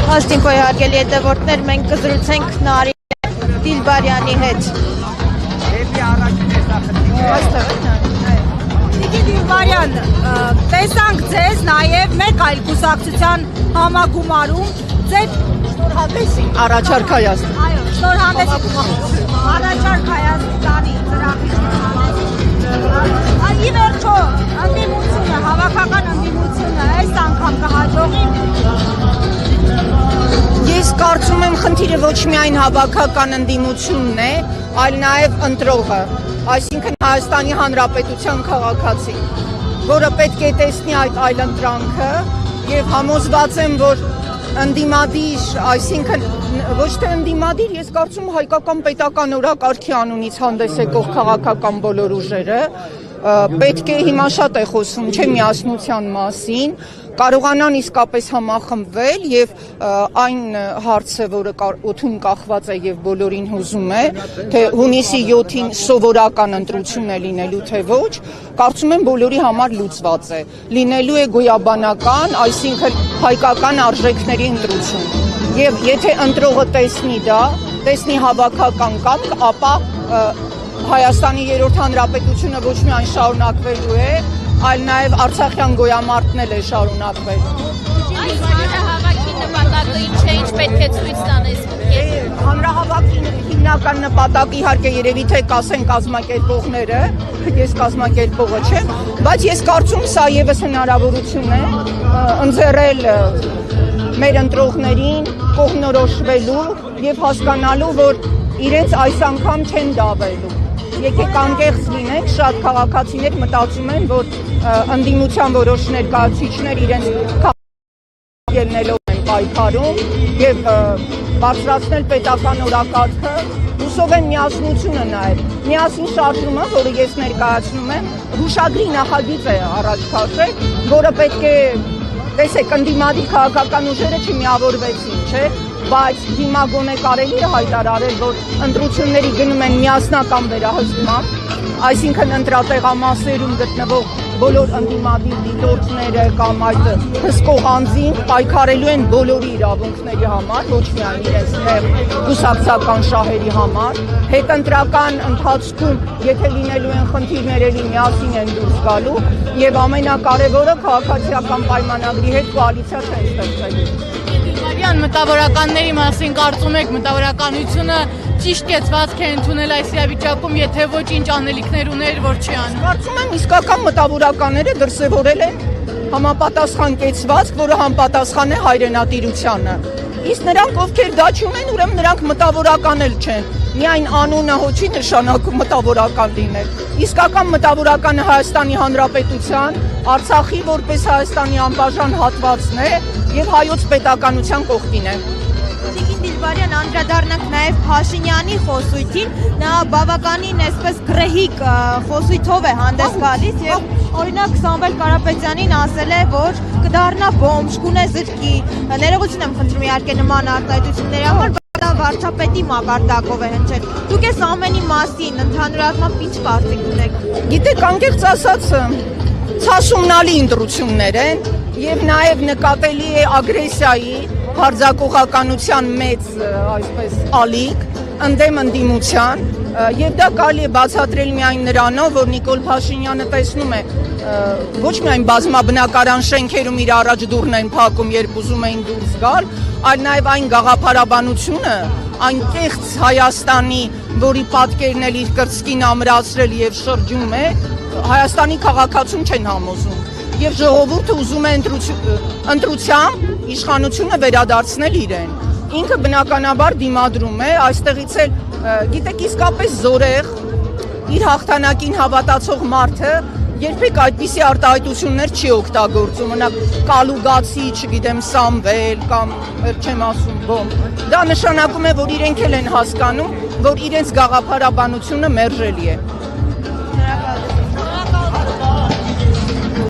Աստինքոյ հարգելի հետևորդներ, մենք կզրուցենք Նարինե Դիլբարյանի հետ։ Տիկին Դիլբարյան, տեսանք ձեզ նաև մեկ այլ կուսակցության համագումարում ձեր Շնորհանդեսի առաջարկ Հայաստան։ Այո, շնորհանդեսի առաջարկ Հայաստանի ծրագրի Ի վերջո, ընդդիմությունը, հավաքական ընդդիմությունը այս անգամ կհաջողի։ Ես կարծում եմ խնդիրը ոչ միայն հավաքական ընդդիմությունն է, այլ նաև ընտրողը, այսինքն Հայաստանի Հանրապետության քաղաքացին, որը պետք է տեսնի այդ այլընտրանքը եւ համոզված եմ, որ ընդդիմադիր, այսինքն ոչ թե ընդդիմադիր, ես կարծում եմ հայկական պետական օրակարգի անունից հանդես եկող քաղաքական բոլոր ուժերը պետք է հիմա շատ է խոսում չէ միասնության մասին, կարողանան իսկապես համախմբվել եւ այն հարցը, որը օդում կախված է եւ բոլորին հուզում է, թե հունիսի 7-ին սովորական ընտրություն է լինելու թե ոչ, կարծում եմ բոլորի համար լուծված է։ Լինելու է գոյաբանական, այսինքն հայկական արժեքների ընտրություն։ Եվ եթե ընտրողը տեսնի դա, տեսնի հավաքական կապ, ապա Հայաստանի երրորդ հանրապետությունը ոչ միայն շարունակվելու է, այլ նաև Արցախյան գոյամարտն էլ է շարունակվելու։ Այս հանրահավաքի նպատակը ինչ է, ինչ պետք է ցույց տանես։ Հանրահավաքի հիմնական նպատակը իհարկե երևի թե կասեն կազմակերպողները, ես կազմակերպողը չեմ, բայց ես կարծում սա եւս հնարավորություն է ընձեռել մեր ընտրողներին կողմնորոշվելու եւ հասկանալու, որ իրենց այս անգամ չեն դավելու։ Եկեք անկեղծ լինենք, շատ քաղաքացիներ մտածում են, որ ընդդիմության որոշ ներկայացուցիչներ իրենց ելնելով են պայքարում եւ բարձրացնել պետական օրակարգը, հուսով եմ միասնությունը նաեւ։ Միասին շարժումը, որը ես ներկայացնում եմ, հուշագրի նախագիծ է առաջ քաշել, որը պետք է տեսեք ընդդիմադիր քաղաքական ուժերը չմիավորվեցին, չէ՞, բայց հիմա գոնե կարելի է հայտարարել, որ ընտրությունների գնում են միասնական վերահսկման, այսինքն ընտրատեղամասերում գտնվող բոլոր ընդդիմադիր դիտորդները կամ այդ հսկող անձին պայքարելու են բոլորի իրավունքների համար, ոչ միայն իրենց կուսակցական շահերի համար, հետընտրական ընթացքում, եթե լինելու են խնդիրներ, էլի միասին են դուրս գալու եւ ամենակարևորը քաղաքացիական պայմանագրի հետ կոալիցիա չեն ստեղծելու։ Մտավորականների մասին կարծում եք մտավորականությունը ճիշտ կեցվածք է ընդունել այս իրավիճակում, եթե ոչինչ անելիքներ ուներ, որ չի անում։ Կարծում եմ իսկական մտավորականները դրսևորել են համապատասխան կեցվածք, որը համապատասխան է հայրենատիրությանը։ Իսկ նրանք, ովքեր դա չունեն, ուրեմն նրանք մտավորական էլ չեն։ Միայն անունը հոչի նշանակում մտավորական լինել։ Իսկական մտավորականը Հայաստանի Հանրապետության, Արցախի որպես Հայաստանի անբաժան հատվածն է եւ հայոց պետականության կողքին է։ Տիկին Դիլբարյան, անդրադառնանք նաև Փաշինյանի խոսույթին, նա բավականին այսպես գռեհիկ խոսույթով է հանդես գալիս եւ օրինակ Սամվել Կարապետյանին ասել է, որ կդառնա բոմբ, կունե զրկի, ներողություն եմ խնդրում իհարկե նման արտահայտությունների համար, վարչապետի մակարդակով է հնչել։ Դուք այս ամենի մասին ընդհանուր առմամբ ինչ կարծիք ունեք։ Գիտեք, անկեղծ ասած, ցասումնալի ընտրություններ են եւ նաեւ նկատելի է ագրեսիայի, հարձակողականության մեծ, այսպես, ալիք ընդդեմ ընդդիմության եւ դա կարելի է բացատրել միայն նրանով, որ Նիկոլ Փաշինյանը տեսնում է ոչ միայն բազմաբնակարան շենքերում իր առաջ դուռն են փակում, երբ ուզում էին դուրս գալ, այլ նաև այն գաղափարաբանությունը, այն կեղծ Հայաստանի, որի պատկերն էլ իր կրծքին ամրացրել եւ շրջում է, Հայաստանի քաղաքացուն չեն համոզում։ Եվ ժողովուրդը ուզում է ընտրությամբ իշխանությունը վերադարձնել իրեն։ Ինքը բնականաբար դիմադրում է, այստեղից էլ, գիտեք, իսկապես զորեղ, իր հաղթանակին հավատացող մարդը երբեք այդպիսի արտահայտություններ չի օգտագործում, մնաք կալուգացի, չգիտեմ, Սամվել կամ չեմ ասում բոմբ։ Դա նշանակում է, որ իրենք էլ են հասկանում, որ իրենց գաղափարաբանությունը մերժելի է։